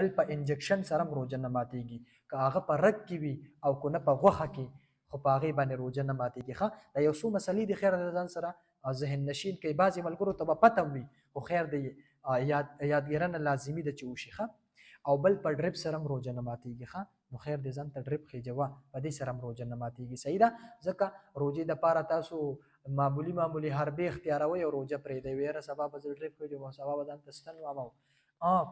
بل په انجکشن سره هم روژه نه ماتېږي، که هغه په رګ کې وي او که نه په غوښه کې، خو په هغې باندې روژه نه ماتېږي. ښه، دا یو څو مسلې دي، خیر د ځان سره ذهن نشین کوي. بعضې ملګرو ته به پته وي، خو خیر دی یادګیرنه لازمي ده چې وشي. ښه، او بل په ډریپ سره هم روژه نه ماتېږي. ښه، نو خیر دی ځان ته ډریپ خېجوه، په دې سره هم روژه نه ماتېږي. صحیح ده. ځکه روژې دپاره تاسو معمولي حربې اختیاروئ او روژه پرېږدئ، یاره سبا به زه ډریپ خېجم او سبا به ځان ته ستن وهم،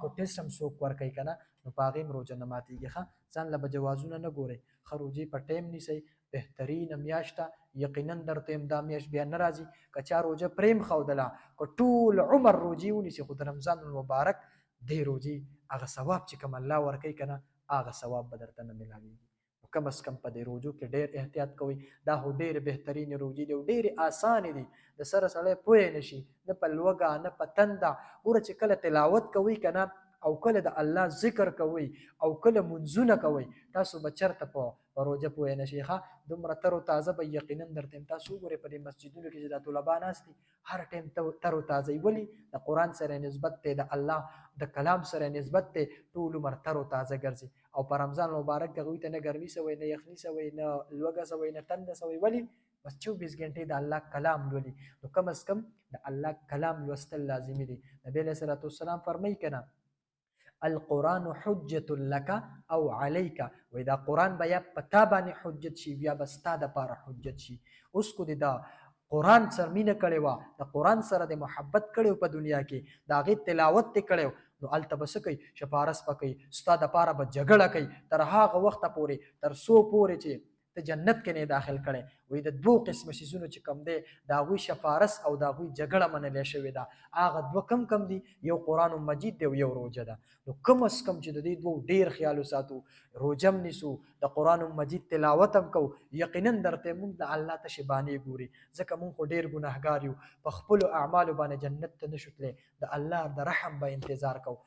که ټیسټ هم څوک ورکوي که نه، نو په هغې هم روژه نه ماتېږي. ښه، ځان له به جوازونه نه ګورئ، ښه روژې په ټایم نیسئ. بهترینه میاشت ده، یقینا درته یم دا میاشت بیا نه راځي. که چا روژه پرېم ښودله، که ټول عمر روژې ونیسي، خو د رمضان المبارک دې روژې هغه ثواب چې کوم الله ورکوي که نه، هغه ثواب به درته نه میلاویږي. نو کم از کم په دې روژو کې ډېر احتیاط کوئ. دا خو ډېرې بهترینې روژې دي او ډېرې اسانې دي، د سره سړی پوه نه شي، نه په لوږه نه په تنده. ګوره چې کله تلاوت کوئ که نه، او کله د الله ذکر کوئ، او کله منځونه کوئ، تاسو به چېرته په روژه پوه نه شئ. ښه، دومره تر و تازه به یقینا درته یم. تاسو وګورئ په دې مسجدونو کې چې دا طلبا ناست دي، هر ټایم تر و تازه وي. ولې؟ د قرآن سره نسبت دی، د الله د کلام سره نسبت دی، ټول عمر تر و تازه ګرځي. او په رمضان مبارک کې هغوی ته نه ګرمي سوی، نه یخني سوی، نه لوږه سوی، نه تنده سوی. ولې؟ بس 24 غنټې د الله کلام لولي. نو کم از کم د الله کلام لوستل لازمي دي. نبی علیه الصلاة والسلام فرمایي که نه، القرآن حجة لك او عليك، وای دا قرآن به یا په تا باندې حجت شي یا به ستا دپاره حجت شي. اوس کو دې دا قرآن سره مینه کړې وه، د قرآن سره د محبت کړی په دنیا کې، د هغې تلاوت دې کړی، نو هلته به څه کوي؟ شفارس به کوي، ستا دپاره به جګړه کوي، تر هغه وخته پورې، تر څو پورې چې ته جنت کې نه داخل کړی. وایي د دوو قسمه څیزونو چې کوم دی، د هغوی شفارس او د هغوی جګړه منلی شوې ده. هغه دوه کم دي؟ یو قرآن مجید دی او یو روژه ده. نو کم از کم چې د دې دوو ډېر خیال وساتو، روژه هم نیسو، د قرآن مجید تلاوت هم کوو، یقینا درته مونږ د الله ته شبانې ګوري. ځکه مونږ خو ډېر ګناهګار یو، په خپلو اعمالو باندې جنت ته نشو تللی، د الله د رحم به انتظار کوو.